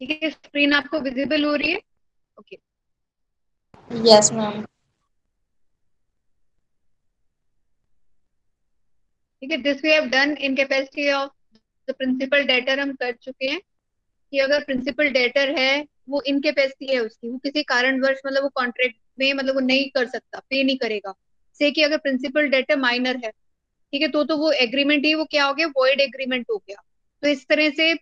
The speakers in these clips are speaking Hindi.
ठीक है, स्क्रीन आपको विजिबल हो रही है? ओके। Yes ma'am. ठीक है, this we have done in capacity of the principal debtor. हम कर चुके हैं कि अगर प्रिंसिपल डेटर है, वो इनकेपेसिटी है उसकी, वो किसी कारणवश मतलब वो कॉन्ट्रैक्ट में मतलब वो नहीं कर सकता, पे नहीं करेगा। से कि अगर प्रिंसिपल डेटर माइनर है, ठीक है, तो वो एग्रीमेंट ही वो क्या हो गया, वॉइड एग्रीमेंट हो गया। तो इस तरह से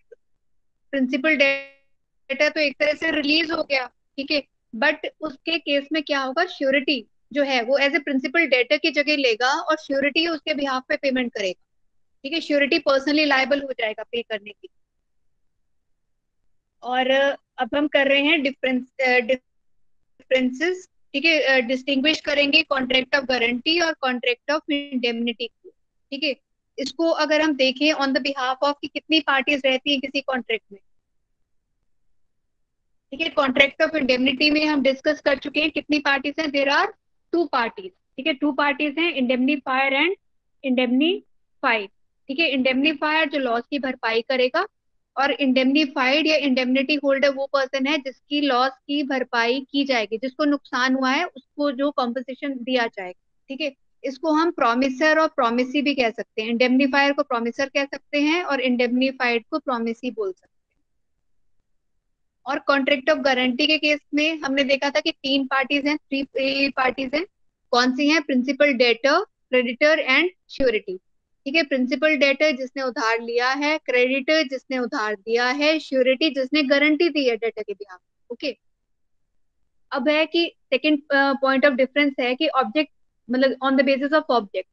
प्रिंसिपल डेटर तो एक तरह से रिलीज हो गया। ठीक है, बट उसके केस में क्या होगा, श्योरिटी जो है वो एज ए प्रिंसिपल डेटर की जगह लेगा और श्योरिटी उसके बिहाफ पे पेमेंट करेगा। ठीक है, श्योरिटी पर्सनली लायबल हो जाएगा पे करने की। और अब हम कर रहे हैं डिफरेंसेस। ठीक है, डिस्टिंग्विश करेंगे कॉन्ट्रैक्ट ऑफ गारंटी और कॉन्ट्रैक्ट ऑफ इंडेमनिटी को। ठीक है, इसको अगर हम देखें ऑन द बिहाफ ऑफ की कितनी पार्टीज रहती हैं किसी कॉन्ट्रैक्ट में। ठीक है, कॉन्ट्रैक्ट ऑफ इंडेमनिटी में हम डिस्कस कर चुके हैं कितनी पार्टीज हैं, देर आर टू पार्टीज। ठीक है, टू पार्टीज हैं, इंडेमनीफायर एंड इंडेमनीफाइड। ठीक है, इंडेमनीफायर जो लॉस की भरपाई करेगा, और इंडेमनीफाइड या इंडेमनिटी होल्डर वो पर्सन है जिसकी लॉस की भरपाई की जाएगी, जिसको नुकसान हुआ है उसको जो कॉम्पनसेशन दिया जाएगा। ठीक है, इसको हम प्रोमिसर और प्रोमिसी भी कह सकते हैं। इंडेमनीफायर को प्रोमिसर कह सकते हैं और इंडेमनीफाइड को प्रोमिसी बोल सकते हैं। और कॉन्ट्रैक्ट ऑफ गारंटी के केस में हमने देखा था कि तीन पार्टीज हैं, थ्री पार्टीज हैं। कौन सी हैं, principal debtor, creditor and surety. ठीक है, प्रिंसिपल डेटर जिसने उधार लिया है, क्रेडिटर जिसने उधार दिया है, श्योरिटी जिसने गारंटी दी है डेटर के बिहाफ। ओके, अब है कि सेकंड पॉइंट ऑफ डिफरेंस है कि ऑब्जेक्ट मतलब on the basis of object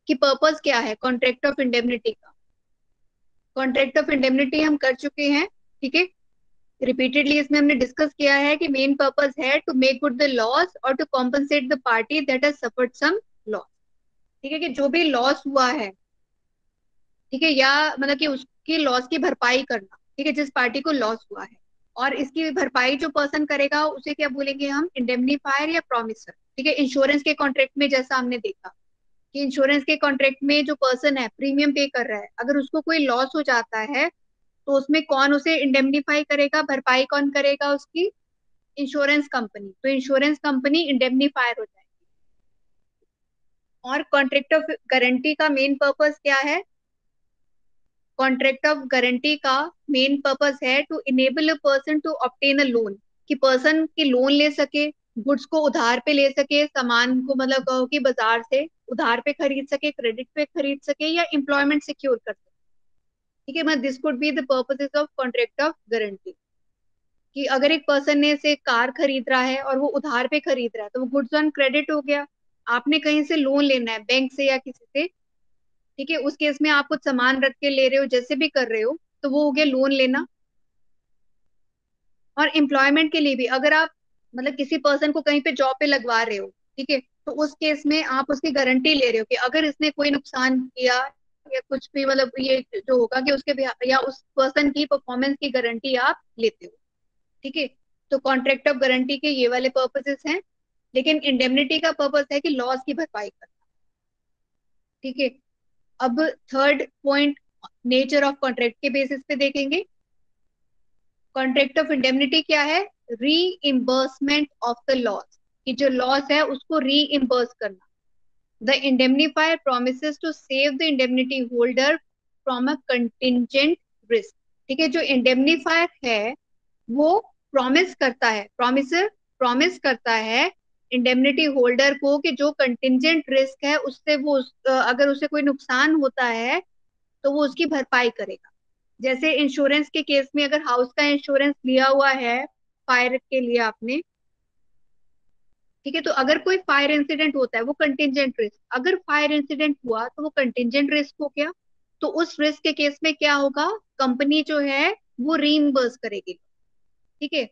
की पर्पस क्या है कॉन्ट्रैक्ट ऑफ इंडेमनिटी का। कॉन्ट्रैक्ट ऑफ इंडेमनिटी हम कर चुके हैं। ठीक है, रिपीटेडली इसमें हमने डिस्कस किया है कि मेन पर्पस है to make good the loss और to compensate the party that has suffered some loss. ठीक है, कि जो भी लॉस हुआ है, ठीक है, या मतलब कि उसकी लॉस की भरपाई करना। ठीक है, जिस पार्टी को लॉस हुआ है, और इसकी भरपाई जो पर्सन करेगा उसे क्या बोलेंगे हम, इंडेमनीफायर या प्रोमिसर। ठीक है, इंश्योरेंस के कॉन्ट्रैक्ट में जैसा हमने देखा कि इंश्योरेंस के कॉन्ट्रैक्ट में जो पर्सन है प्रीमियम पे कर रहा है, अगर उसको कोई लॉस हो जाता है तो उसमें कौन उसे इंडेमनीफाई करेगा, भरपाई कौन करेगा उसकी, इंश्योरेंस कंपनी। तो इंश्योरेंस कंपनी इंडेमनीफायर हो जाएगी। और कॉन्ट्रैक्ट ऑफ गारंटी का मेन पर्पस क्या है, कॉन्ट्रैक्ट ऑफ गारंटी का मेन पर्पस है to enable a person to obtain a loan, कि पर्सन की लोन ले सके, गुड्स को उधार पे ले सके, सामान को मतलब कहो कि बाजार से उधार पे खरीद सके, क्रेडिट पे खरीद सके, या एम्प्लॉयमेंट सिक्योर कर सके। ठीक है, मतलब this could be the purposes of contract of guarantee. कि अगर एक पर्सन ने से कार खरीद रहा है और वो उधार पे खरीद रहा है तो वो गुड्स ऑन क्रेडिट हो गया। आपने कहीं से लोन लेना है बैंक से या किसी से, ठीक है, उस केस में आप कुछ सामान रख के ले रहे हो, जैसे भी कर रहे हो, तो वो हो गया लोन लेना। और एम्प्लॉयमेंट के लिए भी, अगर आप मतलब किसी पर्सन को कहीं पे जॉब पे लगवा रहे हो, ठीक है, तो उस केस में आप उसकी गारंटी ले रहे हो कि अगर इसने कोई नुकसान किया या कुछ भी मतलब ये जो होगा कि उसके या उस पर्सन की परफॉर्मेंस की गारंटी आप लेते हो। ठीक है, तो कॉन्ट्रैक्ट ऑफ गारंटी के ये वाले पर्पसेस हैं। लेकिन इंडेमनिटी का पर्पस है कि लॉस की भरपाई करना। ठीक है, अब third point nature of contract के बेसिस पे देखेंगे। कॉन्ट्रैक्ट ऑफ इंडेमनिटी क्या है, री इम्बर्समेंट ऑफ द लॉस, कि जो लॉस है उसको री इम्बर्स करना। The indemnifier promises to save the indemnity holder from a contingent risk. ठीक है, जो इंडेमनीफायर है वो प्रॉमिस करता है, प्रोमिसर प्रॉमिस करता है इंडेमनिटी होल्डर को कि जो कंटिजेंट रिस्क है उससे वो अगर उसे कोई नुकसान होता है तो वो उसकी भरपाई करेगा। जैसे इंश्योरेंस के केस में अगर हाउस का इंश्योरेंस लिया हुआ है फायर के लिए आपने, ठीक है, तो अगर कोई फायर इंसिडेंट होता है वो कंटिजेंट रिस्क, अगर फायर इंसिडेंट हुआ तो वो कंटिजेंट रिस्क हो गया। तो उस रिस्क के केस में क्या होगा, कंपनी जो है वो रीइंबर्स करेगी। ठीक है,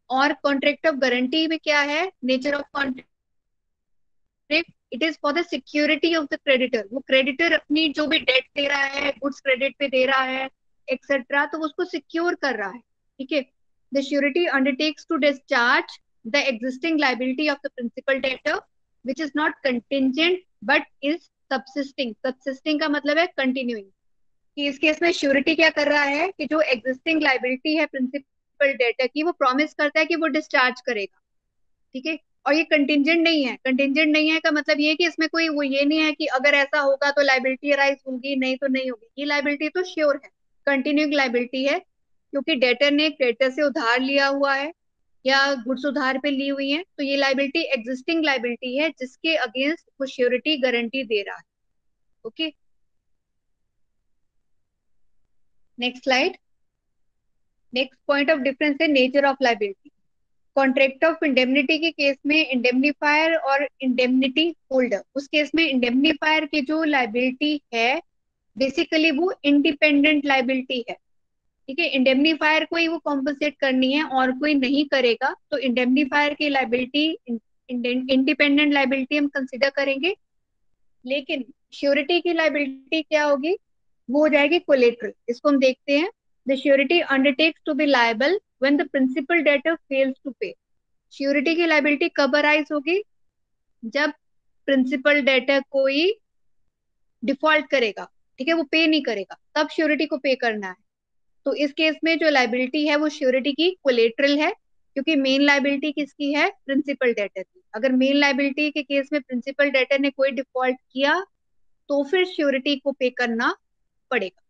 और कॉन्ट्रैक्ट ऑफ गारंटी में क्या है, nature of contract, it is for the security of the creditor. वो क्रेडिटर अपनी जो भी डेट दे रहा है, गुड्स क्रेडिट पे दे रहा है एक्सेट्रा, तो उसको सिक्योर कर रहा है। ठीक है, the surety undertakes to discharge the existing liability of the principal debtor which is not contingent but is subsisting. Subsisting का मतलब है कंटिन्यूइंग। कि इस केस में श्योरिटी क्या कर रहा है कि जो एग्जिस्टिंग लाइबिलिटी है प्रिंसिपल डेटर की, वो प्रॉमिस करता है कि वो डिस्चार्ज करेगा। ठीक है, और ये कंटिंजेंट नहीं है। कंटिंजेंट नहीं है का मतलब ये कि इसमें कोई वो ये नहीं है कि अगर ऐसा होगा तो लाइबिलिटी अराइज होगी, नहीं तो नहीं होगी। ये लाइबिलिटी तो श्योर है, कंटिन्यूइंग लाइबिलिटी है, क्योंकि डेटर ने क्रेडिटर से उधार लिया हुआ है या गुड्स उधार पे ली हुई है, तो ये लाइबिलिटी एग्जिस्टिंग लाइबिलिटी है जिसके अगेंस्ट वो श्योरिटी गारंटी दे रहा है। Okay, next slide. Next point of difference है nature of liability. Contract of indemnity के केस में इंडेमनीफायर और इंडेमनिटी होल्डर, उस केस में इंडेमनीफायर की जो लाइबिलिटी है बेसिकली वो इंडिपेंडेंट लाइबिलिटी है। ठीक है, इंडेमनीफायर को ही वो कॉम्पनसेट करनी है और कोई नहीं करेगा, तो इंडेमनीफायर की लाइबिलिटी इंडिपेंडेंट लाइबिलिटी हम कंसिडर करेंगे। लेकिन श्योरिटी की लाइबिलिटी क्या होगी, वो हो जाएगी कोलेटरल। इसको हम देखते हैं। The surety undertakes to be liable when the principal debtor fails to pay. Surety की लाइबिलिटी कब अराइज होगी, जब प्रिंसिपल डेटर कोई डिफॉल्ट करेगा, ठीक है, वो पे नहीं करेगा, तब श्योरिटी को पे करना है। तो इस केस में जो लाइबिलिटी है वो श्योरिटी की कोलेटरल है, क्योंकि मेन लाइबिलिटी किसकी है, प्रिंसिपल डेटर की। अगर मेन लाइबिलिटी के केस में प्रिंसिपल डेटर ने कोई डिफॉल्ट किया तो फिर श्योरिटी को पे करना पड़ेगा।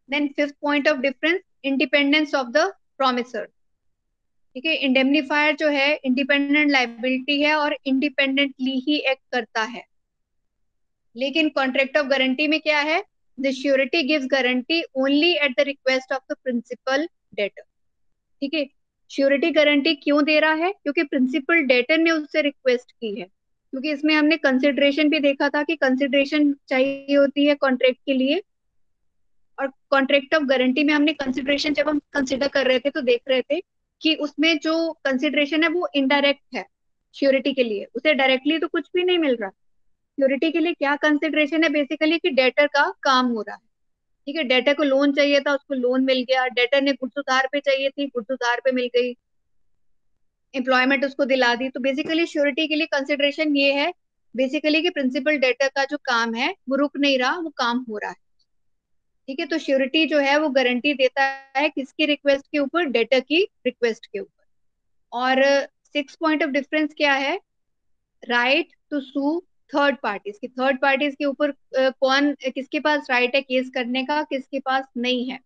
Then fifth point of difference, independence of the promisor. ठीक है, इंडेमनीफायर जो है इंडिपेंडेंट लाइबिलिटी है और इंडिपेंडेंटली ही एक्ट करता है। लेकिन कॉन्ट्रैक्ट ऑफ गारंटी में क्या है, the surety gives guarantee only at the request of the principal debtor. ठीक है, श्योरिटी गारंटी क्यों दे रहा है, क्योंकि प्रिंसिपल डेटर ने उससे रिक्वेस्ट की है। क्योंकि इसमें हमने कंसिडरेशन भी देखा था कि कंसिडरेशन चाहिए होती है कॉन्ट्रैक्ट के लिए, और कॉन्ट्रैक्ट ऑफ गारंटी में हमने कंसिडरेशन जब हम कंसिडर कर रहे थे तो देख रहे थे कि उसमें जो कंसिडरेशन है वो इनडायरेक्ट है श्योरिटी के लिए, उसे डायरेक्टली तो कुछ भी नहीं मिल रहा। श्योरिटी के लिए क्या कंसिडरेशन है, बेसिकली कि डेटर का काम हो रहा है। ठीक है, डेटर को लोन चाहिए था, उसको लोन मिल गया। डेटर ने गुड्स उधार पे चाहिए थी, गुड्स उधार पे मिल गई। एम्प्लॉयमेंट उसको दिला दी। तो बेसिकली श्योरिटी के लिए कंसिडरेशन ये है बेसिकली कि प्रिंसिपल डेटर का जो काम है वो रुक नहीं रहा, वो काम हो रहा है। ठीक है, तो श्योरिटी जो है वो गारंटी देता है किसकी रिक्वेस्ट के ऊपर, डेटर की रिक्वेस्ट के ऊपर। और सिक्स पॉइंट ऑफ डिफरेंस क्या है, right to sue third parties की। थर्ड पार्टीज के ऊपर कौन किसके पास राइट है केस करने का, किसके पास नहीं है।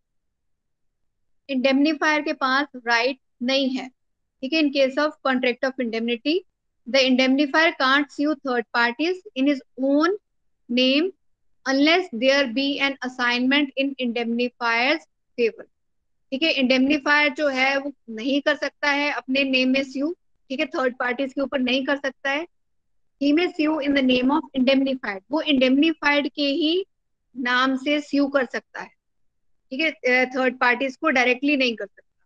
इंडेमनीफायर के पास राइट नहीं है। ठीक है, in case of contract of indemnity the indemnifier can't sue third parties in his own name unless there be an assignment in indemnifier's favor। ठीक है, इंडेमनीफायर जो है वो नहीं कर सकता है अपने नेम में स्यू। ठीक है, थर्ड पार्टीज के ऊपर नहीं कर सकता है। He may sue in the name of indemnified, वो इंडेमनीफाइड के ही नाम से स्यू कर सकता है। ठीक है, थर्ड पार्टीज को डायरेक्टली नहीं कर सकता।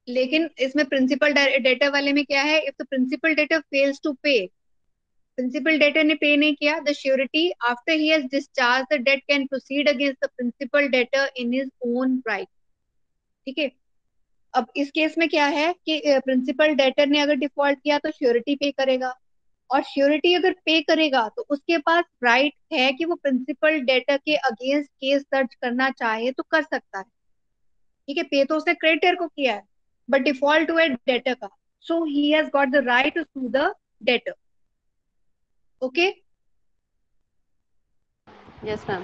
लेकिन इसमें प्रिंसिपल डेटर वाले में क्या है, if the principal debtor fails to pay, principal debtor ने पे नहीं किया, the surety after he has discharge the debt can proceed against the principal debtor in his own right. ठीक है, अब इस केस में क्या है कि प्रिंसिपल डेटर ने अगर डिफॉल्ट किया तो श्योरिटी पे करेगा, और श्योरिटी अगर पे करेगा तो उसके पास राइट है कि वो प्रिंसिपल डेटर के अगेंस्ट केस दर्ज करना चाहे तो कर सकता है। ठीक है, पे तो उसने क्रेडिटर को किया है, बट डिफॉल्ट हुआ है डेटर का, so he has got the right to sue the debtor. Okay, yes ma'am.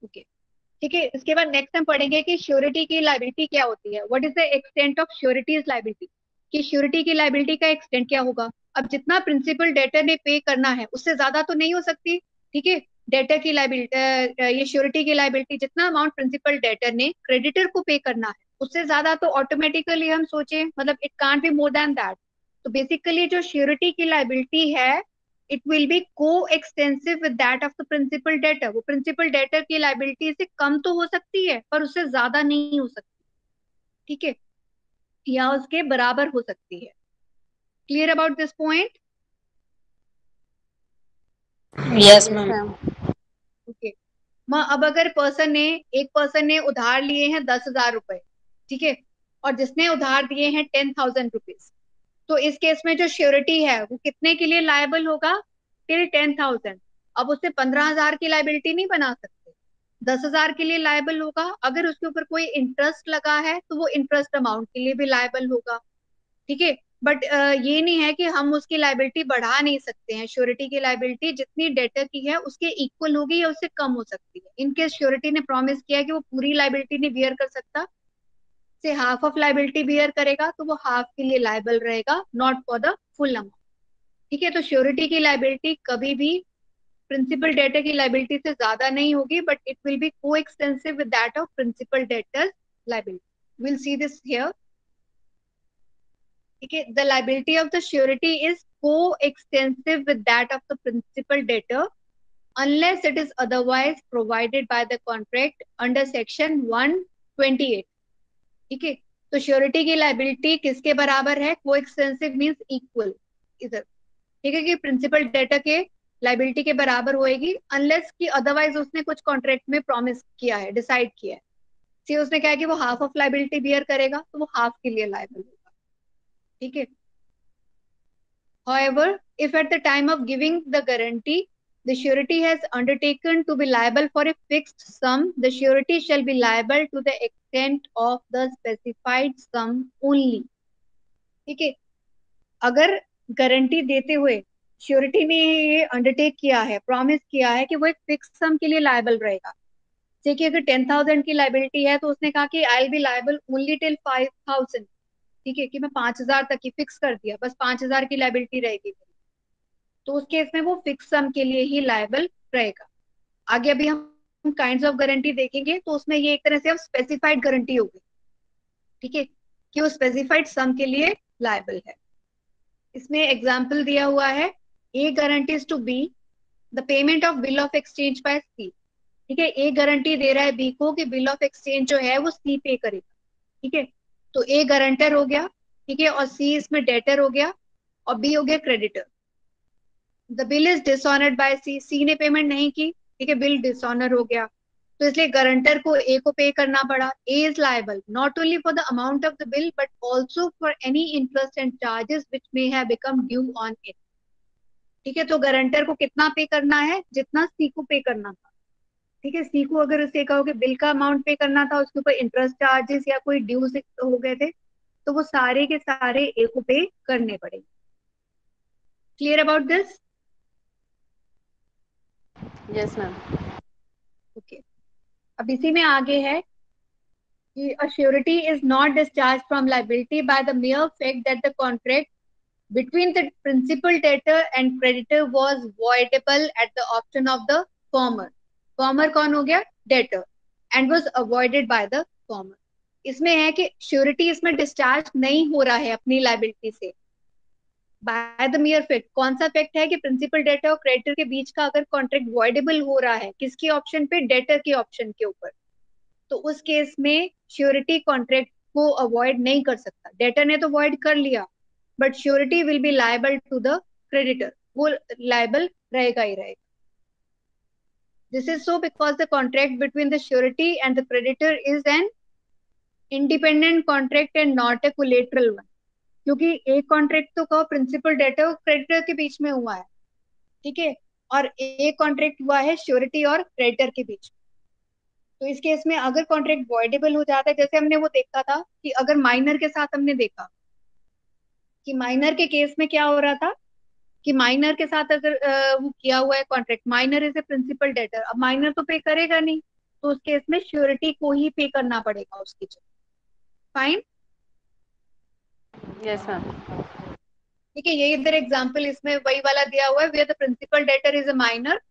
Okay, ठीक है। इसके बाद नेक्स्ट हम पढ़ेंगे कि श्योरिटी की लायबिलिटी क्या होती है, what is the extent of sureties liability, कि श्योरिटी की लायबिलिटी का एक्सटेंट क्या होगा। अब जितना प्रिंसिपल डेटर ने पे करना है उससे ज्यादा तो नहीं हो सकती। ठीक है, डेटर की लायबिलिटी, ये श्योरिटी की लायबिलिटी जितना अमाउंट प्रिंसिपल डेटर ने क्रेडिटर को पे करना है उससे ज्यादा तो ऑटोमेटिकली हम सोचे, मतलब it can't be more than that. तो बेसिकली जो श्योरिटी की लायबिलिटी है it will be coextensive with that of the principal debtor. वो प्रिंसिपल डेटर की लायबिलिटी से कम तो हो सकती है पर उससे ज्यादा नहीं हो सकती। ठीक है, या उसके बराबर हो सकती है। Clear about this point? Yes yes ma'am. Ma'am. Okay, अब अगर एक पर्सन ने उधार लिए हैं 10,000 रुपए, ठीक है, और जिसने उधार दिए हैं 10,000 रुपीज, तो इस केस में जो श्योरिटी है वो कितने के लिए लायबल होगा? टिल 10,000। अब उससे 15,000 की लाइबिलिटी नहीं बना सकते, 10,000 के लिए लायबल होगा। अगर उसके ऊपर कोई इंटरेस्ट लगा है तो वो इंटरेस्ट अमाउंट के लिए भी लायबल होगा। ठीक है, बट ये नहीं है कि हम उसकी लाइबिलिटी बढ़ा नहीं सकते हैं। श्योरिटी की लाइबिलिटी जितनी डेटर की है उसके इक्वल होगी या उससे कम हो सकती है। इनकेस श्योरिटी ने प्रॉमिस किया है कि वो पूरी लाइबिलिटी नहीं बियर कर सकता, से हाफ ऑफ लाइबिलिटी बियर करेगा, तो वो हाफ के लिए लायबल रहेगा, not for the full amount. ठीक है, तो श्योरिटी की लाइबिलिटी कभी भी प्रिंसिपल डेटर की लाइबिलिटी से ज्यादा नहीं होगी, but it will be coextensive with that of principal debtor's liability. Will see this here. ठीक है, the liability of the surety is coextensive with that of the principal debtor unless it is otherwise provided by the contract under section 128। ठीक है, तो श्योरिटी की लाइबिलिटी किसके बराबर है? को एक्सटेंसिव मीन्स इक्वल इधर। ठीक है, कि प्रिंसिपल डेटर के लाइबिलिटी के बराबर होएगी, अनलेस कि अदरवाइज उसने कुछ कॉन्ट्रैक्ट में प्रॉमिस किया है, डिसाइड किया है। सी उसने कहा कि वो हाफ ऑफ लाइबिलिटी बियर करेगा, तो वो हाफ के लिए लाइबल होगा। ठीक है, however, if at the time of giving the guarantee the surety has undertaken to be liable for a fixed sum, the surety shall be liable to the extent of the specified sum only। ठीक है, अगर गारंटी देते हुए श्योरिटी ने ये अंडरटेक किया है, प्रॉमिस किया है कि वो एक फिक्स सम के लिए लायबल रहेगा। देखिए, अगर 10,000 की लाइबिलिटी है तो उसने कहा कि I will be liable only till 5,000। ठीक है, कि मैं 5,000 तक ही फिक्स कर दिया, बस 5,000 की लाइबिलिटी रहेगी, तो उस केस में वो फिक्स सम के लिए ही लायबल रहेगा। आगे अभी हम काइंड्स ऑफ गारंटी देखेंगे, तो उसमें ये एक तरह से अब स्पेसिफाइड गारंटी होगी। ठीक है, कि वो स्पेसिफाइड सम के लिए लायबल है। इसमें एग्जाम्पल दिया हुआ है, A guarantees to B the payment of bill of exchange by C. ठीक है, ए गारंटी दे रहा है बी को कि बिल ऑफ एक्सचेंज जो है वो सी पे करेगा। ठीक है, तो ए गारंटर हो गया, ठीक है, और सी इसमें डेटर हो गया, और बी हो गया creditor. The bill is dishonoured by C, C ने पेमेंट नहीं की, ठीक है, बिल डिसऑनर हो गया, तो इसलिए गारंटर को ए को पे करना पड़ा। A is liable not only for the amount of the bill but also for any interest and charges which may have become due on it. ठीक है, तो गारंटर को कितना पे करना है? जितना सी को पे करना था। ठीक है, सी को अगर उसे कहोगे बिल का अमाउंट पे करना था, उसके ऊपर इंटरेस्ट चार्जेस या कोई ड्यूज हो गए थे, तो वो सारे के सारे ए को पे करने पड़ेंगे। Clear about this? Yes ma'am. Okay, अब इसी में आगे है कि a surety is not discharged from liability by the mere fact that the contract between the principal debtor and creditor was voidable at the option of the former। former कौन हो गया? debtor, and was avoided by the former। इसमें है कि श्योरिटी इसमें डिस्चार्ज नहीं हो रहा है अपनी लाइबिलिटी से बाय द मियर फैक्ट। कौन सा फैक्ट है? कि प्रिंसिपल डेटर और क्रेडिटर के बीच का अगर कॉन्ट्रैक्ट वॉइडेबल हो रहा है, किसके ऑप्शन पे? डेटर के ऑप्शन के ऊपर। तो उस केस में श्योरिटी कॉन्ट्रैक्ट को अवॉइड नहीं कर सकता। डेटर ने तो अवॉइड कर लिया, but surety will be liable to the creditor, वो लायबल रहेगा ही रहेगा। This is so because the contract between the surety and the creditor is an independent contract and not a collateral one. क्योंकि एक कॉन्ट्रैक्ट तो कहो प्रिंसिपल डेटर और क्रेडिटर के बीच में हुआ है, ठीक है, और एक कॉन्ट्रैक्ट हुआ है श्योरिटी और क्रेडिटर के बीच। तो इस केस में अगर कॉन्ट्रैक्ट वॉइडेबल हो जाता है, जैसे हमने वो देखा था कि अगर माइनर के साथ हमने देखा कि माइनर के केस में क्या हो रहा था कि माइनर के साथ अगर वो किया हुआ है contract, minor is a principal debtor, अब माइनर तो पे करेगा नहीं, तो उस केस में श्योरिटी को ही पे करना पड़ेगा उसकी जगह। Fine, yes ma'am. ठीक है, ये इधर एग्जाम्पल इसमें वही वाला दिया हुआ है, where the principal debtor is a minor.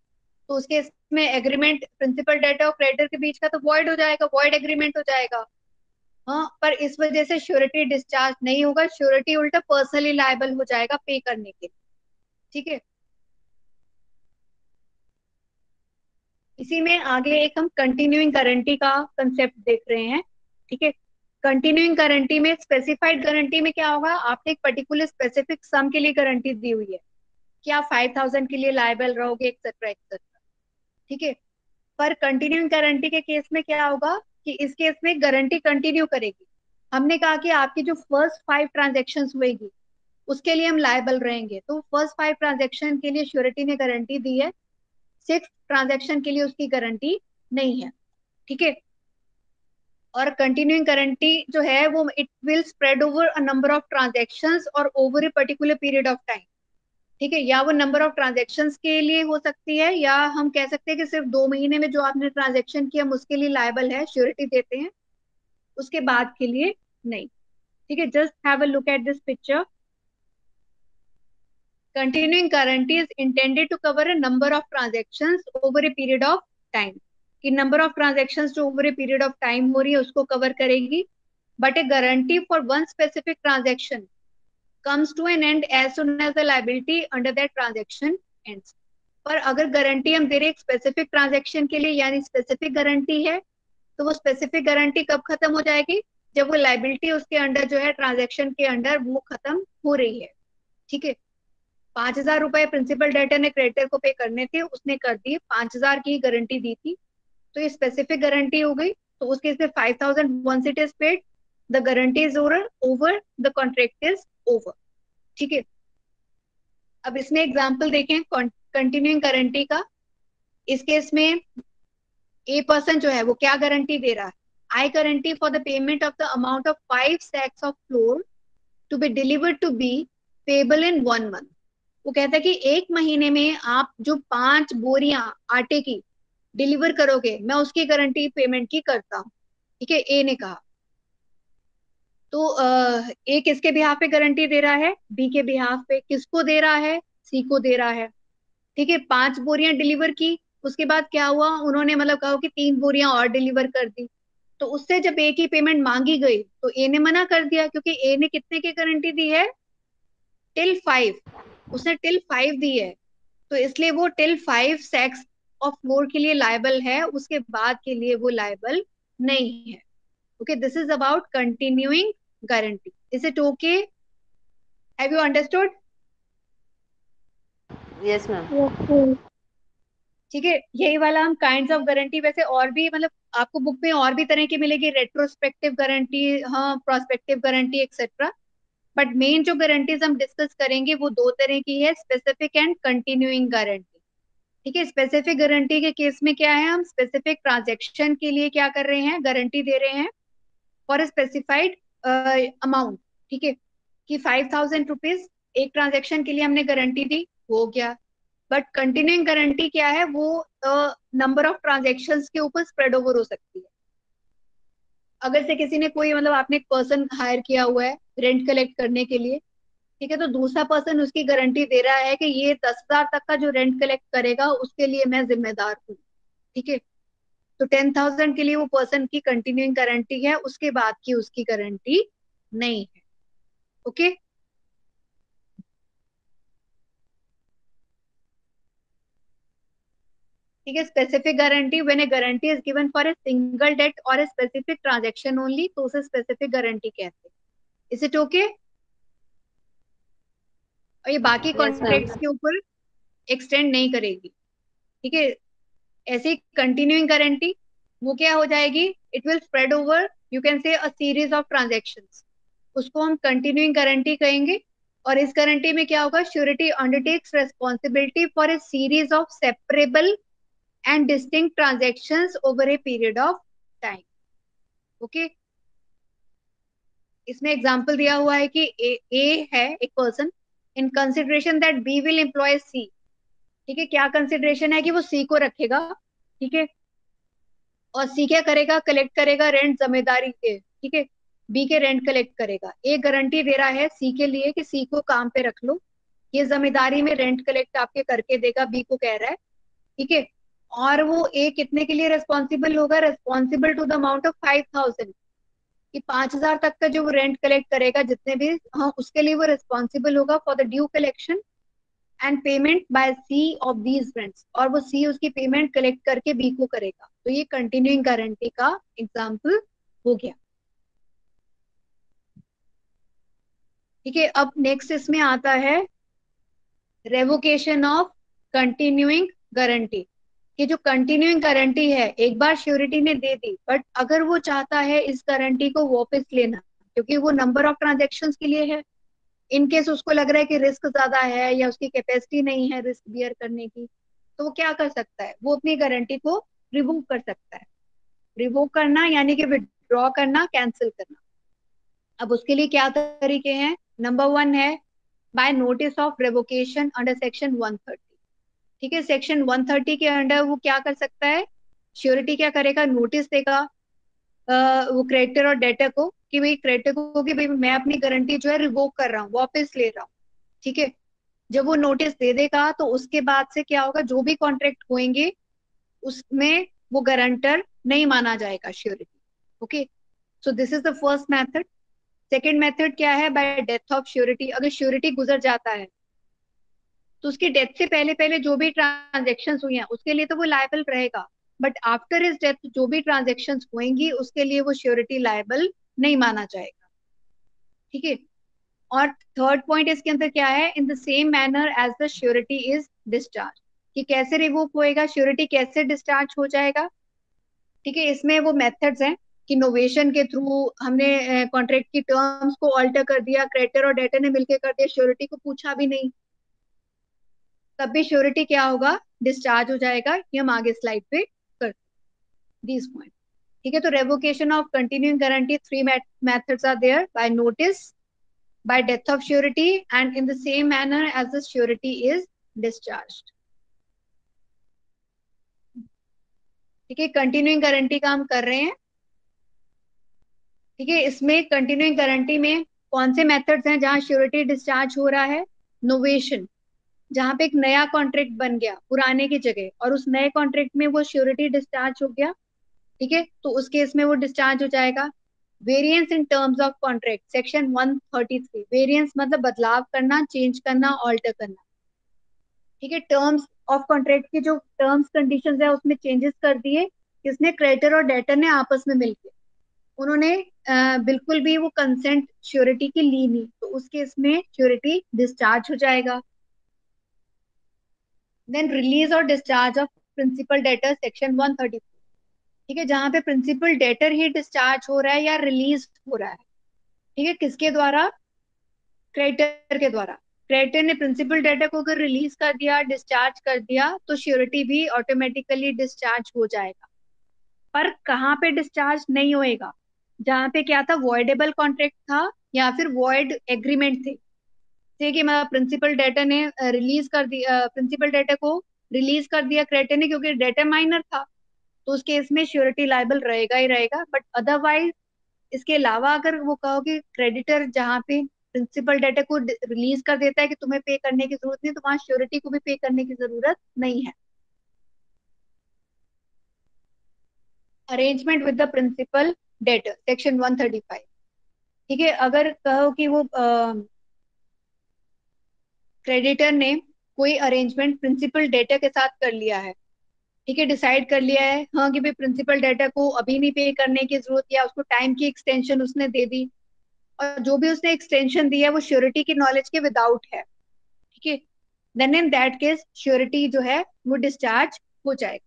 तो उसके इसमें एग्रीमेंट प्रिंसिपल डेटर और क्रेडिटर के बीच का तो वॉइड हो जाएगा, वॉइड एग्रीमेंट हो जाएगा। हाँ, पर इस वजह से श्योरिटी डिस्चार्ज नहीं होगा, श्योरिटी उल्टा पर्सनली लायबल हो जाएगा पे करने के लिए। ठीक है, इसी में आगे एक हम कंटिन्यूइंग गारंटी का कंसेप्ट देख रहे हैं। ठीक है, कंटिन्यूइंग गारंटी में स्पेसिफाइड गारंटी में क्या होगा? आपने एक पर्टिकुलर स्पेसिफिक सम के लिए गारंटी दी हुई है कि आप 5,000 के लिए लायबल रहोगे, एक्सेट्रा एक्सेट्रा। ठीक है, पर कंटिन्यूइंग गारंटी के केस में क्या होगा कि इस केस में गारंटी कंटिन्यू करेगी। हमने कहा कि आपकी जो फर्स्ट 5 ट्रांजेक्शन हुएगी, उसके लिए हम लायबल रहेंगे। तो फर्स्ट 5 ट्रांजेक्शन के लिए श्योरिटी ने गारंटी दी है, 6 ट्रांजेक्शन के लिए उसकी गारंटी नहीं है। ठीक है। और कंटिन्यूइंग गारंटी जो है वो it will spread over a number of transactions और over a particular period of time. ठीक है, या वो नंबर ऑफ ट्रांजेक्शन्स के लिए हो सकती है, या हम कह सकते हैं कि सिर्फ 2 महीने में जो आपने ट्रांजेक्शन किया हम उसके लिए लायबल है, श्योरिटी देते हैं, उसके बाद के लिए नहीं। ठीक है, just have a look at this picture. Continuing guarantee is intended to cover a number of transactions over a period of time, कि नंबर ऑफ ट्रांजेक्शंस जो over a period of time हो रही है उसको कवर करेगी। But a guarantee for one specific transaction comes to an end as soon as the liability under that transaction ends। पर अगर गारंटी हम दे रहे हैं स्पेसिफिक ट्रांजेक्शन के लिए, यानी स्पेसिफिक गारंटी है, तो वो स्पेसिफिक गारंटी कब खत्म हो जाएगी? जब वो लाइबिलिटी उसके अंडर जो है ट्रांजेक्शन के अंडर वो खत्म हो रही है। ठीक है, 5,000 रुपए प्रिंसिपल डेटर ने क्रेडिटर को पे करने थे, उसने कर दिए, 5,000 की गारंटी दी थी, तो ये स्पेसिफिक गारंटी हो गई। तो उस केस में 5,000 once it is paid, the guarantee is over, the contract is over. ठीक है, अब इसमें एग्जांपल देखें कंटिन्यूइंग गारंटी का। इस केस में ए पर्सन जो है वो क्या गारंटी दे रहा है? I guarantee for the payment of the amount of 5 sacks of flour to be delivered to be payable in 1 month। वो कहता है कि 1 महीने में आप जो 5 बोरियां आटे की डिलीवर करोगे, मैं उसकी गारंटी पेमेंट की करता हूँ। ठीक है, ए ने कहा। तो ए किसके बिहाफ पे गारंटी दे रहा है? बी के बिहाफ पे। किसको दे रहा है? सी को दे रहा है। ठीक है, 5 बोरियां डिलीवर की, उसके बाद क्या हुआ, उन्होंने मतलब कहा कि 3 बोरियां और डिलीवर कर दी। तो उससे जब ए की पेमेंट मांगी गई तो ए ने मना कर दिया, क्योंकि ए ने कितने की गारंटी दी है? टिल 5। उसने टिल 5 दी है, तो इसलिए वो टिल 5 सैक्स ऑफ फ्लोर के लिए लायबल है, उसके बाद के लिए वो लायबल नहीं है। Okay, this is about continuing guarantee. Is it okay? Have you understood? Yes ma'am. ठीक है, यही वाला हम काइंड्स ऑफ गारंटी, वैसे और भी मतलब आपको बुक में और भी तरह की मिलेगी, रेट्रोस्पेक्टिव गारंटी, हाँ, prospective guarantee etcetera. But main जो गारंटीज हम डिस्कस करेंगे वो 2 तरह की है, स्पेसिफिक एंड कंटिन्यूइंग गारंटी। ठीक है, स्पेसिफिक गारंटी के केस में क्या है, हम स्पेसिफिक ट्रांजेक्शन के लिए क्या कर रहे हैं? गारंटी दे रहे हैं फॉर स्पेसिफाइड अमाउंट। ठीक है, कि 5,000 रुपीज एक ट्रांजेक्शन के लिए हमने गारंटी दी, हो गया। बट कंटिन्यूइंग गारंटी क्या है? वो नंबर ऑफ ट्रांजेक्शन्स के ऊपर स्प्रेड ओवर हो सकती है। अगर से किसी ने कोई मतलब आपने एक पर्सन हायर किया हुआ है रेंट कलेक्ट करने के लिए, ठीक है, तो दूसरा पर्सन उसकी गारंटी दे रहा है कि ये 10,000 तक का जो रेंट कलेक्ट करेगा उसके लिए मैं जिम्मेदार हूँ। ठीक है, तो 10,000 के लिए वो पर्सन की कंटिन्यूइंग गारंटी है, उसके बाद की उसकी गारंटी नहीं है। ओके, ठीक है। Specific guarantee, when a guarantee is given for a single debt और ए स्पेसिफिक ट्रांजेक्शन ओनली, तो उसे स्पेसिफिक गारंटी कहते हैं। Is it okay? और ये बाकी यस मैम। कॉन्ट्रैक्ट्स के ऊपर एक्सटेंड नहीं करेगी। ठीक है, ऐसी कंटिन्यूइंग गारंटी वो क्या हो जाएगी? It will spread over, you can से अ सीरीज ऑफ ट्रांजेक्शंस, उसको हम कंटिन्यूइंग गारंटी कहेंगे। और इस गारंटी में क्या होगा? Surety undertakes responsibility for a series of separable and distinct transactions over a period of time. Okay, इसमें एग्जांपल दिया हुआ है कि ए है एक person, in consideration that B will employ C. ठीक है, क्या कंसिडरेशन है? कि वो सी को रखेगा। ठीक है, और सी क्या करेगा? कलेक्ट करेगा रेंट जिम्मेदारी के। ठीक है, बी के रेंट कलेक्ट करेगा। ए गारंटी दे रहा है सी के लिए कि सी को काम पे रख लो, ये जिम्मेदारी में रेंट कलेक्ट आपके करके देगा, बी को कह रहा है। ठीक है, और वो ए कितने के लिए रेस्पॉन्सिबल होगा? Responsible to the amount of 5,000, कि 5,000 तक का जो वो रेंट कलेक्ट करेगा जितने भी, हाँ, उसके लिए वो रिस्पॉन्सिबल होगा for the due collection and payment by C of these rents, और वो सी उसकी पेमेंट कलेक्ट करके बी को करेगा। तो ये कंटिन्यूइंग गारंटी का एग्जाम्पल हो गया। ठीक है, अब नेक्स्ट इसमें आता है रेवोकेशन ऑफ कंटिन्यूइंग गारंटी। कि जो कंटिन्यूइंग गारंटी है, एक बार श्योरिटी ने दे दी, बट अगर वो चाहता है इस गारंटी को वापस लेना, क्योंकि वो नंबर ऑफ ट्रांजेक्शन्स के लिए है, इन केस उसको लग रहा है कि रिस्क ज्यादा है या उसकी कैपेसिटी नहीं है रिस्क बियर करने की, तो वो क्या कर सकता है, वो अपनी गारंटी को रिवोक कर सकता है। रिवोक करना यानी कि विड्रॉ करना, कैंसिल करना। अब उसके लिए क्या तरीके हैं? नंबर वन है by notice of revocation under section 130। ठीक है, सेक्शन 130 के अंडर वो क्या कर सकता है, श्योरिटी क्या करेगा, नोटिस देगा वो क्रेडिटर और डेटर को कि भाई, क्रेडिटर को कि भाई मैं अपनी गारंटी जो है रिवोक कर रहा हूँ, वापस ले रहा हूँ। ठीक है, जब वो नोटिस दे देगा तो उसके बाद से क्या होगा, जो भी कॉन्ट्रैक्ट होंगे उसमें वो गारंटर नहीं माना जाएगा surety. Okay, so this is the first method. Second method क्या है, बाय डेथ ऑफ श्योरिटी। अगर श्योरिटी गुजर जाता है तो उसकी डेथ से पहले पहले जो भी ट्रांजेक्शन हुई हैं उसके लिए तो वो लायबल रहेगा, बट आफ्टर इज डेथ जो भी ट्रांजेक्शन होंगी उसके लिए वो श्योरिटी लायबल नहीं माना जाएगा। ठीक है, और थर्ड पॉइंट इसके अंदर क्या है, in the same manner as the surety is discharge, कि कैसे रिवोक होएगा, श्योरिटी कैसे डिस्चार्ज हो जाएगा। ठीक है, इसमें वो मेथड्स हैं कि नोवेशन के थ्रू हमने कॉन्ट्रैक्ट की टर्म्स को ऑल्टर कर दिया, क्रेडिटर और डेटर ने मिलकर कर दिया, श्योरिटी को पूछा भी नहीं, तब भी श्योरिटी क्या होगा, डिस्चार्ज हो जाएगा। ये हम आगे स्लाइड पे कर दीज पॉइंट। ठीक है, तो revocation of continuing guarantee, three methods are there, by notice, by death of surety and in the same manner as the surety is discharged. ठीक है, कंटिन्यूइंग गारंटी का हम कर रहे हैं। ठीक है, इसमें कंटिन्यूइंग गारंटी में कौन से मेथड्स हैं जहां श्योरिटी डिस्चार्ज हो रहा है? नोवेशन, जहां पे एक नया कॉन्ट्रैक्ट बन गया पुराने की जगह और उस नए कॉन्ट्रैक्ट में वो श्योरिटी डिस्चार्ज हो गया, ठीक है, तो उस केस में वो डिस्चार्ज हो जाएगा। Variance in terms of contract, section 133। Variance मतलब बदलाव करना, चेंज करना, ऑल्टर करना। ठीक है, टर्म्स ऑफ कॉन्ट्रैक्ट की जो टर्म्स कंडीशंस है उसमें चेंजेस कर दिए, किसने, क्रेडिटर और डेटर ने आपस में मिलकर, उन्होंने बिल्कुल भी वो कंसेंट श्योरिटी की ली नहीं, तो उस केस में श्योरिटी डिस्चार्ज हो जाएगा। देन रिलीज और discharge of principal debtor, section 134। ठीक है, जहां पे प्रिंसिपल डेटर ही डिस्चार्ज हो रहा है या रिलीज हो रहा है। ठीक है, किसके द्वारा? क्रेडिटर के द्वारा। क्रेडिटर ने प्रिंसिपल डेटर को अगर रिलीज कर दिया, डिस्चार्ज कर दिया, तो श्योरिटी भी ऑटोमेटिकली डिस्चार्ज हो जाएगा। पर कहाँ पे डिस्चार्ज नहीं होएगा? जहां पे क्या था, वॉइडेबल कॉन्ट्रैक्ट था या फिर वॉइड एग्रीमेंट थे। जैसे कि मतलब प्रिंसिपल डेटर ने रिलीज कर दिया, प्रिंसिपल डेटर को रिलीज कर दिया क्रेडिटर ने, क्योंकि डेटर माइनर था, तो उस केस में श्योरिटी लायबल रहेगा ही रहेगा। बट अदरवाइज इसके अलावा अगर वो कहो कि क्रेडिटर जहाँ पे प्रिंसिपल डेटर को रिलीज कर देता है कि तुम्हें पे करने की जरूरत नहीं, तो वहां श्योरिटी को भी पे करने की जरूरत नहीं है। Arrangement with the principal debtor, section 135। ठीक है, अगर कहो कि वो क्रेडिटर ने कोई अरेंजमेंट प्रिंसिपल डेटर के साथ कर लिया है, ठीक है, डिसाइड कर लिया है हाँ कि भाई प्रिंसिपल डेटर को अभी नहीं पे करने की जरूरत, या उसको टाइम की एक्सटेंशन उसने दे दी, और जो भी उसने एक्सटेंशन दिया है वो श्योरिटी की नॉलेज के विदाउट है, ठीक है, then in that case surety जो है वो डिस्चार्ज हो जाएगा।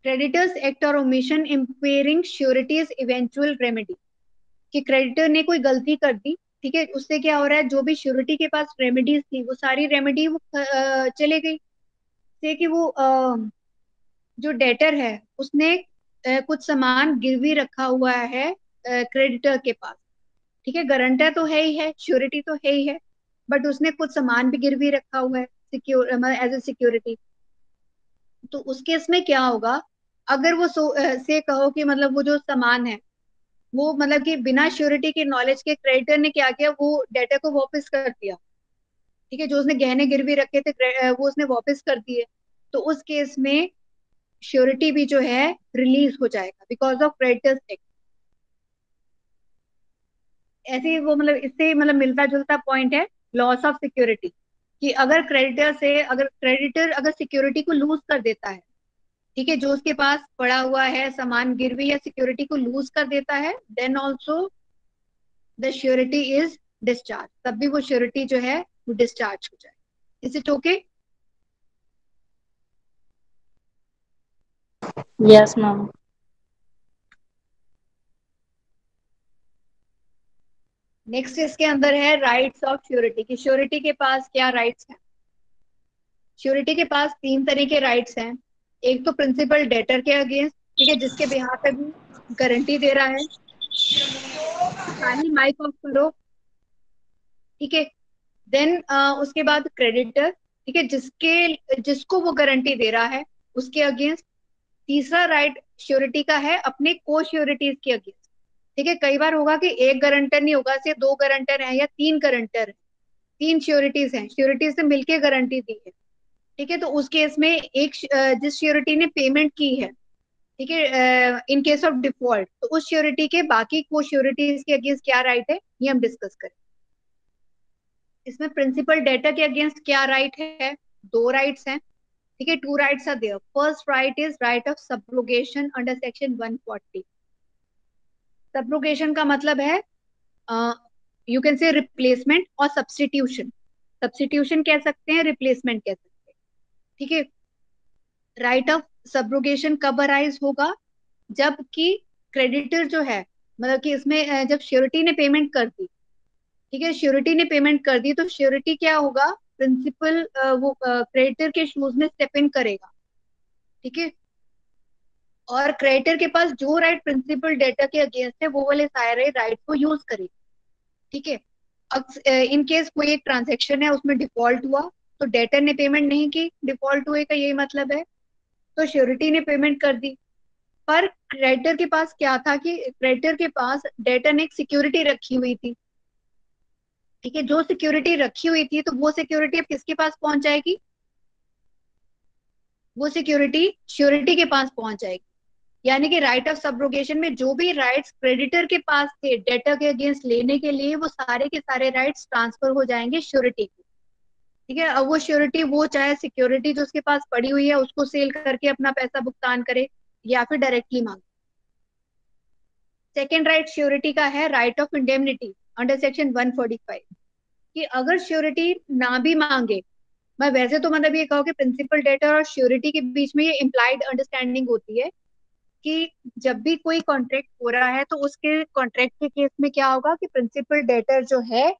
क्रेडिटर्स एक्ट और omission impairing surety's eventual remedy, कि क्रेडिटर ने कोई गलती कर दी, ठीक है, उससे क्या हो रहा है, जो भी श्योरिटी के पास रेमेडीज थी वो सारी रेमेडी वो चले गई। से कि वो जो डेटर है उसने कुछ सामान गिरवी रखा हुआ है क्रेडिटर के पास, ठीक है, गारंटर तो है ही है, श्योरिटी तो है ही है, बट उसने कुछ सामान भी गिरवी रखा हुआ है सिक्योर, मतलब एज ए सिक्योरिटी। तो उस केस में क्या होगा, अगर वो से कहो कि मतलब वो जो सामान है वो मतलब कि बिना श्योरिटी के नॉलेज के क्रेडिटर ने क्या किया, वो डेटा को वापस कर दिया, ठीक है, जो उसने गहने गिरवी रखे थे वो उसने वापस कर दिए, तो उस केस में श्योरिटी भी जो है रिलीज हो जाएगा बिकॉज ऑफ क्रेडिटर्स एक्ट। ऐसे ही वो मतलब इससे मतलब मिलता जुलता पॉइंट है लॉस ऑफ सिक्योरिटी, कि अगर क्रेडिटर से, अगर क्रेडिटर अगर सिक्योरिटी को लूज कर देता है, ठीक है, जो उसके पास पड़ा हुआ है सामान गिरवी या सिक्योरिटी को लूज कर देता है, then also the surety is discharge, तब भी वो श्योरिटी जो है वो डिस्चार्ज हो जाए। Is it okay? Yes, ma'am. Next इसके अंदर है राइट्स ऑफ श्योरिटी की श्योरिटी के पास क्या राइट्स हैं। श्योरिटी के पास तीन तरह के राइट्स हैं। एक तो प्रिंसिपल डेटर के अगेंस्ट, ठीक है, जिसके बिहाफ पे भी गारंटी दे रहा है। साहिल माइक ऑफ करो। ठीक है। देन उसके बाद क्रेडिटर, ठीक है, जिसको वो गारंटी दे रहा है उसके अगेंस्ट। तीसरा राइट श्योरिटी का है अपने को श्योरिटीज के अगेंस्ट। ठीक है, कई बार होगा कि एक गारंटर नहीं होगा, सिर्फ दो गारंटर है या तीन गारंटर है, तीन श्योरिटीज हैं, श्योरिटीज से मिलके गारंटी दी है। ठीक है, तो उस केस में जिस श्योरिटी ने पेमेंट की है, ठीक है, इन केस ऑफ डिफॉल्ट, तो उस श्योरिटी के बाकी को श्योरिटीज के अगेंस्ट क्या राइट है ये हम डिस्कस करें। इसमें प्रिंसिपल डेटा के अगेंस्ट क्या राइट है, दो राइट्स हैं। ठीक है, two rights are there. First right is right of subrogation under section 140। Subrogation का मतलब है यू कैन से रिप्लेसमेंट और सब्स्टिट्यूशन। सब्स्टिट्यूशन कह सकते हैं, रिप्लेसमेंट कह सकते हैं। ठीक है, राइट ऑफ सब्रोगेशन कब अराइज होगा, जबकि क्रेडिटर जो है, मतलब कि इसमें जब श्योरिटी ने पेमेंट कर दी, ठीक है, श्योरिटी ने पेमेंट कर दी, तो श्योरिटी क्या होगा, प्रिंसिपल वो क्रेडिटर के शूज में स्टेप इन करेगा। ठीक है, और क्रेडिटर के पास जो राइट प्रिंसिपल डेटा के अगेंस्ट है वो वाले सारे राइट को यूज करेगा। ठीक है, अब इन केस कोई एक ट्रांजेक्शन है उसमें डिफॉल्ट हुआ, तो डेटर ने पेमेंट नहीं की, डिफॉल्ट हुए का यही मतलब है, तो श्योरिटी ने पेमेंट कर दी। पर क्रेडिटर के पास क्या था कि क्रेडिटर के पास डेटर ने एक सिक्योरिटी रखी हुई थी। ठीक है, जो सिक्योरिटी रखी हुई थी, तो वो सिक्योरिटी अब किसके पास पहुंच जाएगी, वो सिक्योरिटी श्योरिटी के पास पहुंच जाएगी। यानी कि राइट ऑफ सब्रोगेशन में जो भी राइट्स क्रेडिटर के पास थे डेटर के अगेंस्ट लेने के लिए, वो सारे के सारे राइट्स ट्रांसफर हो जाएंगे श्योरिटी को। ठीक है, अब वो श्योरिटी, वो चाहे सिक्योरिटी जो उसके पास पड़ी हुई है उसको सेल करके अपना पैसा भुगतान करे या फिर डायरेक्टली मांगे। सेकेंड राइट श्योरिटी का है right of indemnity under section 145, कि अगर श्योरिटी ना भी मांगे, मैं वैसे तो मतलब ये कहूँ कि प्रिंसिपल डेटर और श्योरिटी के बीच में ये इम्प्लाइड अंडरस्टैंडिंग होती है कि जब भी कोई कॉन्ट्रैक्ट हो रहा है तो उसके कॉन्ट्रैक्ट के केस में क्या होगा कि प्रिंसिपल डेटर जो है,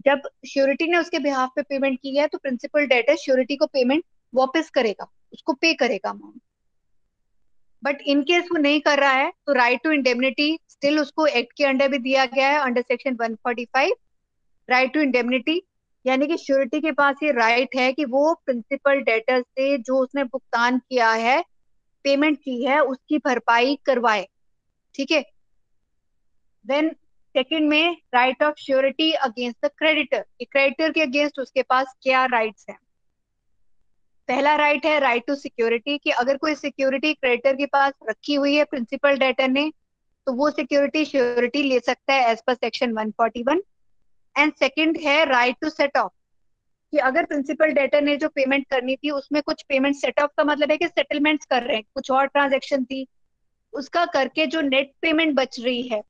जब श्योरिटी ने उसके बिहाफ पे पेमेंट की है तो प्रिंसिपल डेटर श्योरिटी को पेमेंट वापस करेगा, उसको पे करेगा अमाउंट। बट इन केस वो नहीं कर रहा है तो राइट टू इंडेमनिटी स्टिल उसको एक्ट के अंडर भी दिया गया है under section 145, right to indemnity. यानी कि श्योरिटी के पास ये राइट है कि वो प्रिंसिपल डेटर से जो उसने भुगतान किया है, पेमेंट की है, उसकी भरपाई करवाए। ठीक है, देन सेकंड में right of surety against the creditor, creditor के अगेंस्ट उसके पास क्या राइट्स हैं। पहला राइट है राइट टू सिक्योरिटी, कि अगर कोई सिक्योरिटी क्रेडिटर के पास रखी हुई है प्रिंसिपल डेटर ने, तो वो सिक्योरिटी श्योरिटी ले सकता है as per section 141। And second है राइट टू सेट ऑफ, कि अगर प्रिंसिपल डेटर ने जो पेमेंट करनी थी उसमें कुछ पेमेंट, सेट ऑफ का मतलब है कि सेटलमेंट्स कर रहे हैं, कुछ और ट्रांजेक्शन थी उसका करके जो नेट पेमेंट बच रही है।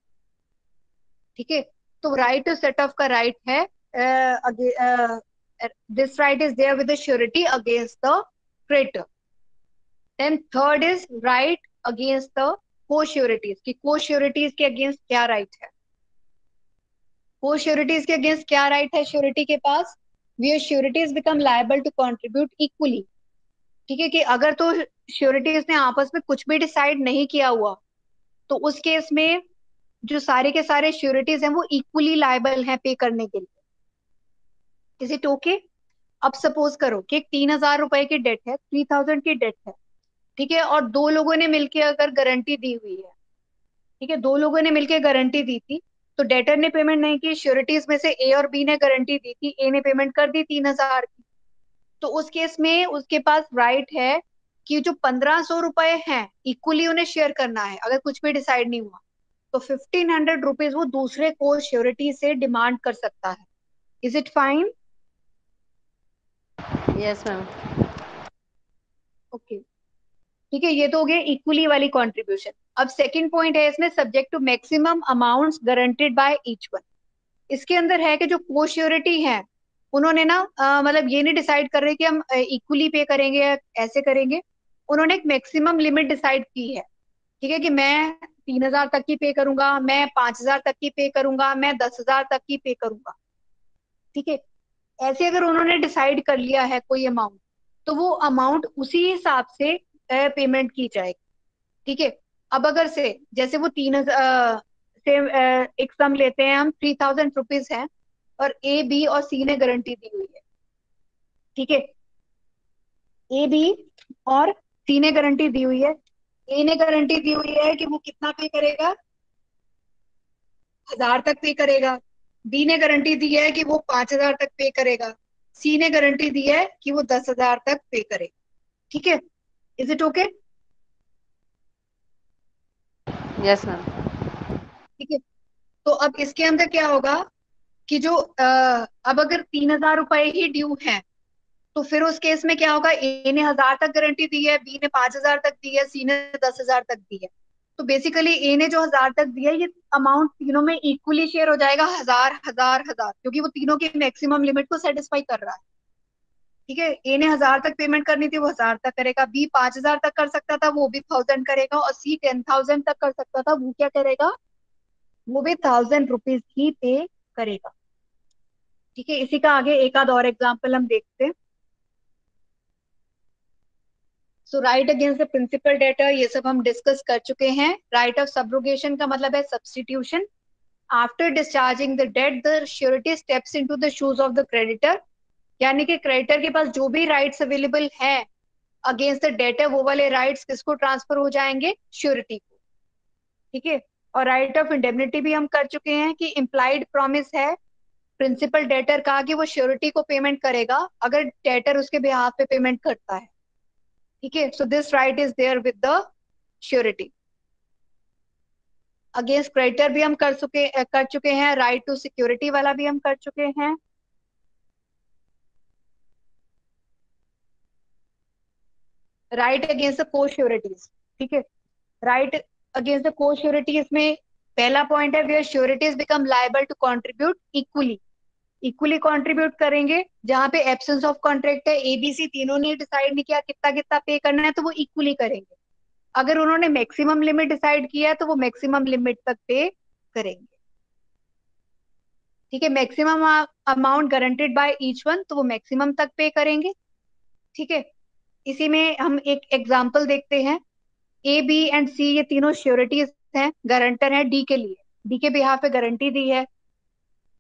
ठीक है, तो राइट टू सेट ऑफ का राइट है, this right is there with surety against the creditor. Then third is right against the cosureties, की को श्योरिटीज के अगेंस्ट क्या राइट है, को श्योरिटीज के अगेंस्ट क्या राइट है श्योरिटी के पास, we sureties become liable to contribute equally. ठीक है, कि अगर तो श्योरिटीज ने आपस में कुछ भी डिसाइड नहीं किया हुआ, तो उस केस में जो सारे के सारे श्योरिटीज हैं वो इक्वली लायबल हैं पे करने के लिए। Is it okay? अब सपोज करो कि एक 3,000 रुपए की डेट है, 3,000 की डेट है। ठीक है, और दो लोगों ने मिलकर अगर गारंटी दी हुई है, ठीक है, दो लोगों ने मिलकर गारंटी दी थी, तो डेटर ने पेमेंट नहीं की, श्योरिटीज में से ए और बी ने गारंटी दी थी, ए ने पेमेंट कर दी 3,000 की, तो उस केस में उसके पास राइट है कि जो 1,500 रुपए हैं इक्वली उन्हें शेयर करना है, अगर कुछ भी डिसाइड नहीं हुआ तो 1,500 रुपीज वो दूसरे को श्योरिटी से डिमांड कर सकता है। Is it fine? Yes ma'am. Okay, ठीक है, ये तो हो गया इक्वली वाली कॉन्ट्रीब्यूशन। अब सेकंड पॉइंट है इसमें subject to maximum amounts guaranteed by each one. इसके अंदर है कि जो को श्योरिटी है उन्होंने ना मतलब ये नहीं डिसाइड कर रहे कि हम इक्वली पे करेंगे या ऐसे करेंगे, उन्होंने एक मैक्सिमम लिमिट डिसाइड की है। ठीक है, कि मैं 3,000 तक की पे करूंगा, मैं 5,000 तक की पे करूंगा, मैं 10,000 तक की पे करूंगा। ठीक है, ऐसे अगर उन्होंने डिसाइड कर लिया है कोई अमाउंट, तो वो अमाउंट उसी हिसाब से पेमेंट की जाएगी। ठीक है, अब अगर से जैसे वो 3,000 से एक सम लेते हैं हम, 3,000 रुपीज है, और ए बी और सी ने गारंटी दी हुई है। ठीक है, ए बी और सी ने गारंटी दी हुई है। ए ने गारंटी दी हुई है कि वो कितना पे करेगा, 1,000 तक पे करेगा। बी ने गारंटी दी है कि वो 5,000 तक पे करेगा। सी ने गारंटी दी है कि वो 10,000 तक पे करेगा। ठीक है, is it okay? Yes ma'am. ठीक है, तो अब इसके अंदर क्या होगा कि जो अब अगर 3,000 रुपए ही ड्यू है, तो फिर उस केस में क्या होगा, ए ने 1,000 तक गारंटी दी है, बी ने 5,000 तक दी है, सी ने 10,000 तक दी है। तो बेसिकली ए ने जो 1,000 तक दिया, ये अमाउंट तीनों में इक्वली शेयर हो जाएगा, 1,000 1,000 1,000, क्योंकि वो तीनों की मैक्सिमम लिमिट को सेटिस्फाई कर रहा है। ठीक है, ए ने 1,000 तक पेमेंट करनी थी, वो 1,000 तक करेगा। बी 5,000 तक कर सकता था, वो भी 1,000 करेगा। और सी 10,000 तक कर सकता था, वो क्या करेगा, वो भी 1,000 रुपीज ही पे करेगा। ठीक है, इसी का आगे एक आध और एग्जाम्पल हम देखते हैं। So right against the principal debtor, ये सब हम डिस्कस कर चुके हैं। राइट ऑफ सब्रोगेशन का मतलब है substitution. After discharging the debt, the surety steps into the shoes of the creditor. यानी कि क्रेडिटर के पास जो भी राइट्स अवेलेबल है अगेंस्ट द डेटर, वो वाले राइट्स किसको ट्रांसफर हो जाएंगे, श्योरिटी को। ठीक है, और राइट ऑफ इंडेमनिटी भी हम कर चुके हैं कि इम्प्लाइड प्रॉमिस है प्रिंसिपल डेटर का कि वो श्योरिटी को पेमेंट करेगा अगर डेटर उसके बिहाफ पे पेमेंट करता है। ठीक है, so this right is there with the surety. Against creditor भी हम कर चुके हैं। राइट टू सिक्योरिटी वाला भी हम कर चुके हैं। Right against the cosureties. ठीक है, right against the cosureties में पहला पॉइंट है where sureties become liable to contribute equally. Equally contribute करेंगे। जहां पे एब्सेंस ऑफ कॉन्ट्रैक्ट है, एबीसी तीनों ने डिसाइड नहीं किया कितना कितना पे करना है, तो वो इक्वली करेंगे। अगर उन्होंने मैक्सिमम लिमिट डिसाइड किया है, तो वो मैक्सिमम लिमिट तक पे करेंगे। ठीक है, maximum amount guaranteed by each one, तो वो मैक्सिमम तक पे करेंगे। ठीक है, इसी में हम एक एग्जांपल देखते हैं। ए बी एंड सी ये तीनों श्योरिटीज हैं, गारंटर हैं डी के लिए। डी के बिहाफ पे गारंटी दी है।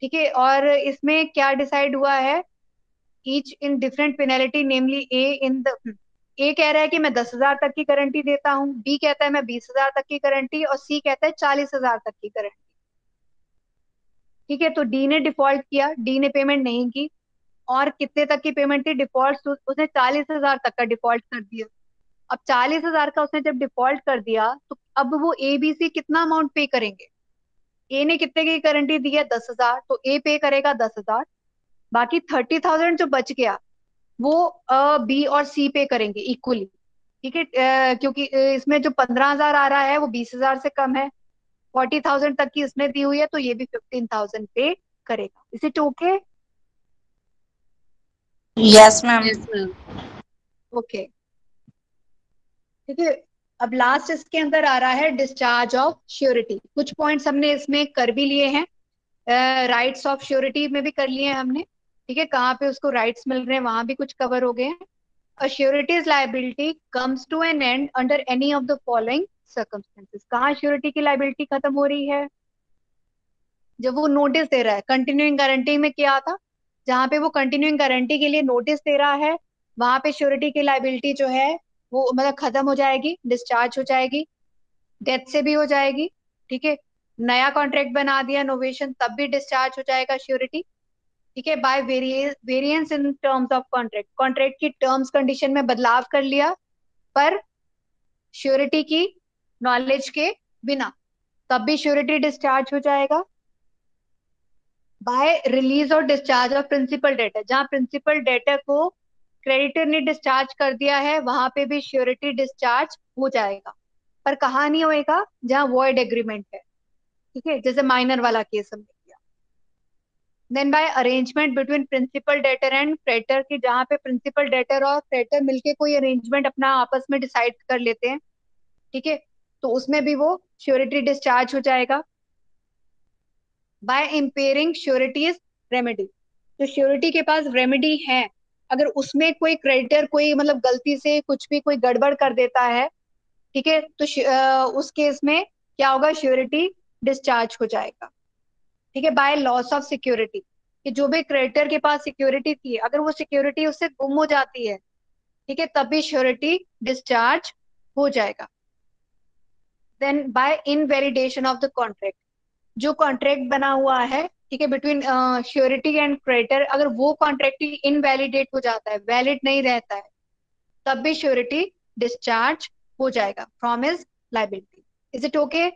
ठीक है, और इसमें क्या डिसाइड हुआ है, each in different penalty, namely A in the, A कह रहा है कि मैं 10,000 तक की गारंटी देता हूँ, बी कहता है मैं 20,000 तक की गारंटी, और सी कहता है 40,000 तक की गारंटी। ठीक है, तो डी ने डिफॉल्ट किया, डी ने पेमेंट नहीं की। और कितने तक की पेमेंट थी डिफॉल्ट, उसने 40,000 तक का डिफॉल्ट कर दिया। अब 40,000 का उसने जब डिफॉल्ट कर दिया, तो अब वो ए बी सी कितना अमाउंट पे करेंगे। ए ने कितने की गारंटी दी है, 10,000, तो ए पे करेगा 10,000। बाकी 30,000 जो बच गया, वो बी और सी पे करेंगे इक्वली। ठीक है, क्योंकि इसमें जो 15,000 आ रहा है वो 20,000 से कम है। 40,000 तक की इसने दी हुई है, तो ये भी 15,000 पे करेगा। इसे टोके? Yes ma'am. Yes ma'am. Okay, ठीक है। अब लास्ट इसके अंदर आ रहा है डिस्चार्ज ऑफ श्योरिटी। कुछ पॉइंट्स हमने इसमें कर भी लिए हैं, राइट्स ऑफ श्योरिटी में भी कर लिए हैं हमने। ठीक है, कहाँ पे उसको राइट्स मिल रहे हैं वहां भी कुछ कवर हो गए हैं। A surety's liability comes to an end under any of the following circumstances। कहाँ श्योरिटी की लाइबिलिटी खत्म हो रही है, जब वो नोटिस दे रहा है। कंटिन्यूइंग गारंटी में क्या था, जहां पे वो कंटिन्यूइंग गारंटी के लिए नोटिस दे रहा है, वहां पे श्योरिटी की लाइबिलिटी जो है वो मतलब खत्म हो जाएगी, डिस्चार्ज हो जाएगी। डेथ से भी हो जाएगी। ठीक है, नया कॉन्ट्रैक्ट बना दिया नोवेशन, तब भी डिस्चार्ज हो जाएगा श्योरिटी। ठीक है, by variance in terms of contract, contract की टर्म्स कंडीशन में बदलाव कर लिया पर श्योरिटी की नॉलेज के बिना, तब भी श्योरिटी डिस्चार्ज हो जाएगा। बाय रिलीज और डिस्चार्ज ऑफ प्रिंसिपल डेटर, जहां प्रिंसिपल डेटर को क्रेडिटर ने डिस्चार्ज कर दिया है, वहां पे भी श्योरिटी डिस्चार्ज हो जाएगा। पर कहाँ नहीं होएगा, जहां वॉइड एग्रीमेंट है। ठीक है, जैसे माइनर वाला केस हमने किया। Then by arrangement between principal debtor and creditor, की जहां पे प्रिंसिपल डेटर और क्रेडिटर मिलके कोई अरेंजमेंट अपना आपस में डिसाइड कर लेते हैं। ठीक है, तो उसमें भी वो श्योरिटी डिस्चार्ज हो जाएगा। बाय इम्पेयरिंग श्योरिटीज रेमेडी, जो श्योरिटी के पास रेमेडी है, अगर उसमें कोई क्रेडिटर कोई मतलब गलती से कुछ भी कोई गड़बड़ कर देता है, ठीक है, तो उस केस में क्या होगा, श्योरिटी डिस्चार्ज हो जाएगा। ठीक है, बाय लॉस ऑफ सिक्योरिटी, कि जो भी क्रेडिटर के पास सिक्योरिटी थी, अगर वो सिक्योरिटी उससे गुम हो जाती है, ठीक है, तब भी श्योरिटी डिस्चार्ज हो जाएगा। Then by invalidation of the contract, जो कॉन्ट्रैक्ट बना हुआ है, ठीक है, बिटवीन श्योरिटी एंड क्रेडिटर, अगर वो कॉन्ट्रैक्ट इनवैलिडेट हो जाता है, वैलिड नहीं रहता है, तब भी श्योरिटी डिस्चार्ज हो जाएगा from his liability. Is it okay?